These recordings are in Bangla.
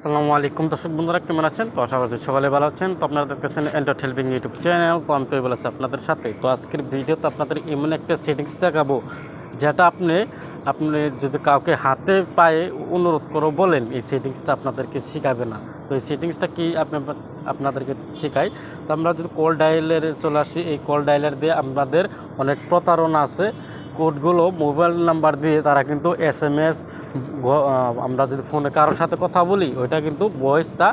আসসালামু আলাইকুম দর্শক বন্ধুরা, কেমন আছেন? তো আশা করছি সকালে ভালো আছেন। তো আপনারা দেখতেছেন এন্টার হেল্পিং ইউটিউব চ্যানেল। তো আমি তো বলেছি আপনাদের সাথে। তো আজকের ভিডিওতে আপনাদের এমন একটা সেটিংস দেখাবো, যেটা আপনি যদি কাউকে হাতে পায়ে অনুরোধ করে বলেন, এই সেটিংসটা আপনাদেরকে শেখাবে না। তো এই সেটিংসটা কি আপনাদেরকে শেখাই। তো আমরা যদি কল ডায়ালের চলে আসি, এই কল ডায়ালার দিয়ে আমাদের অনেক প্রতারণা আছে। কোডগুলো মোবাইল নাম্বার দিয়ে তারা কিন্তু SMS, আমরা যদি ফোনে কারোর সাথে কথা বলি, ওইটা কিন্তু ভয়েসটা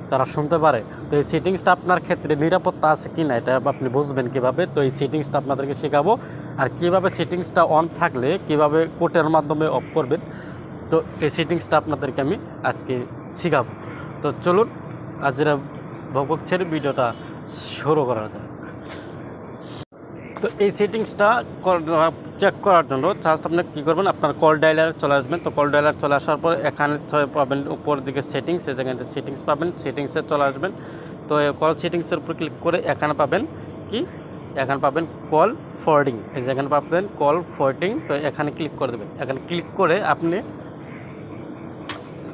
তারা শুনতে পারে। তো এই সেটিংসটা আপনার ক্ষেত্রে নিরাপত্তা আছে কি না, এটা আপনি বুঝবেন কীভাবে। তো এই সেটিংসটা আপনাদেরকে শেখাবো, আর কীভাবে সেটিংসটা অন থাকলে কীভাবে কোডের মাধ্যমে অফ করবেন। তো এই সেটিংসটা আপনাদেরকে আমি আজকে শেখাবো। তো চলুন আজরা বকবক ছেড়ে ভিডিওটা শুরু করা যাক। তো এই সেটিংসটা চেক করার জন্য জাস্ট আপনি কী করবেন, আপনার কল ডায়ালারে চলে আসবেন। তো কল ডায়ালার চলে আসার পর এখানে পাবেন উপর দিকে সেটিংস, এই জায়গায় সেটিংস পাবেন, সেটিংসে চলে আসবেন। তো কল সেটিংসের উপর ক্লিক করে এখানে পাবেন কি, এখানে পাবেন কল ফরওয়ার্ডিং, এই জায়গায় পাবেন কল ফরওয়ার্ডিং। তো এখানে ক্লিক করে দেবেন। এখানে ক্লিক করে আপনি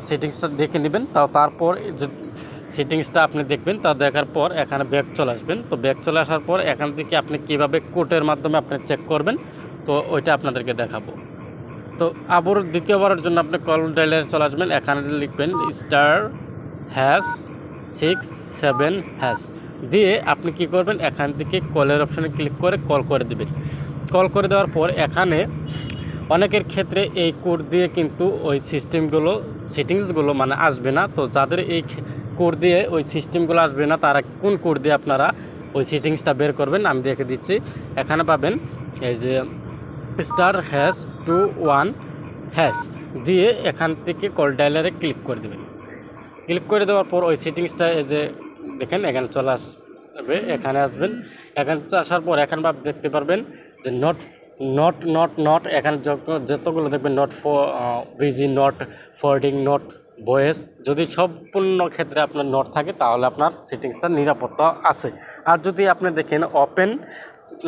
সেটিংসটা দেখে নেবেন। তারপর সেটিংসটা আপনি দেখবেন, তা দেখার পর এখানে ব্যাক চলে আসবেন। তো ব্যাক চলে আসার পর এখান থেকে আপনি কীভাবে কোডের মাধ্যমে আপনি চেক করবেন, তো ওইটা আপনাদেরকে দেখাবো। তো আবার দ্বিতীয়বারের জন্য আপনি কল ডায়ালে চলে আসবেন। এখানে লিখবেন *#667# দিয়ে আপনি কি করবেন, এখান থেকে কলের অপশানে ক্লিক করে কল করে দেবেন। কল করে দেওয়ার পর এখানে অনেকের ক্ষেত্রে এই কোড দিয়ে কিন্তু ওই সেটিংসগুলো মানে আসবে না। তো যাদের এই কোড দিয়ে ওই সিস্টেমগুলো আসবে না, তারা কোন কোড দিয়ে আপনারা ওই সেটিংসটা বের করবেন আমি দেখে দিচ্ছি। এখানে পাবেন এই যে *#21# দিয়ে এখান থেকে কল ডায়ালারে ক্লিক করে দেবেন। ক্লিক করে দেওয়ার পর ওই সেটিংসটা এই যে দেখেন এখানে চলে আসবে। এখানে আসবেন, এখানে আসার পর এখানে দেখতে পারবেন যে নট এখানে যতগুলো দেখবেন not busy, not forwarding, not voice, যদি সম্পূর্ণ ক্ষেত্রে আপনার নট থাকে তাহলে আপনার সেটিংসটা নিরাপত্তা আছে। আর যদি আপনি দেখেন ওপেন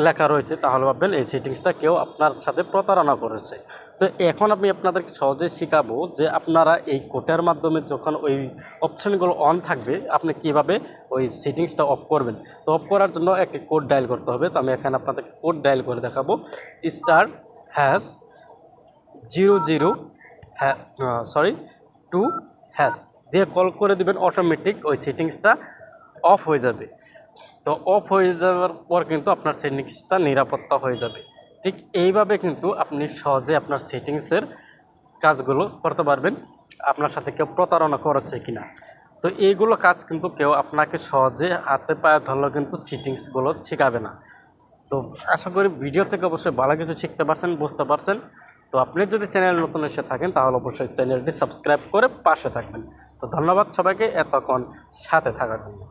লেখা রয়েছে তাহলে ভাববেন এই সেটিংসটা কেউ আপনার সাথে প্রতারণা করেছে। তো এখন আমি আপনাদেরকে সহজে শেখাবো যে আপনারা এই কোডের মাধ্যমে যখন ওই অপশানগুলো অন থাকবে আপনি কিভাবে ওই সেটিংসটা অফ করবেন। তো অফ করার জন্য একটি কোড ডায়াল করতে হবে। তো আমি এখানে আপনাদেরকে কোড ডায়াল করে দেখাবো। *#00*2# দিয়ে কল করে দেবেন, অটোমেটিক ওই সেটিংসটা অফ হয়ে যাবে। তো অফ হয়ে যাওয়ার পর কিন্তু আপনার সেটিংসটা নিরাপত্তা হয়ে যাবে। ঠিক এইভাবে কিন্তু আপনি সহজে আপনার সেটিংসের কাজগুলো করতে পারবেন, আপনার সাথে কেউ প্রতারণা করেছে কিনা। তো এইগুলো কাজ কিন্তু কেউ আপনাকে সহজে হাতে পায়ে ধরলেও কিন্তু সেটিংসগুলো শেখাবে না। তো আশা করি ভিডিও থেকে অবশ্যই ভালো কিছু শিখতে পারছেন, বুঝতে পারছেন। তো আপনি যদি চ্যানেল নতুন এসে থাকেন তাহলে অবশ্যই চ্যানেলটি সাবস্ক্রাইব করে পাশে থাকবেন। তো ধন্যবাদ সবাইকে এতক্ষণ সাথে থাকার জন্য।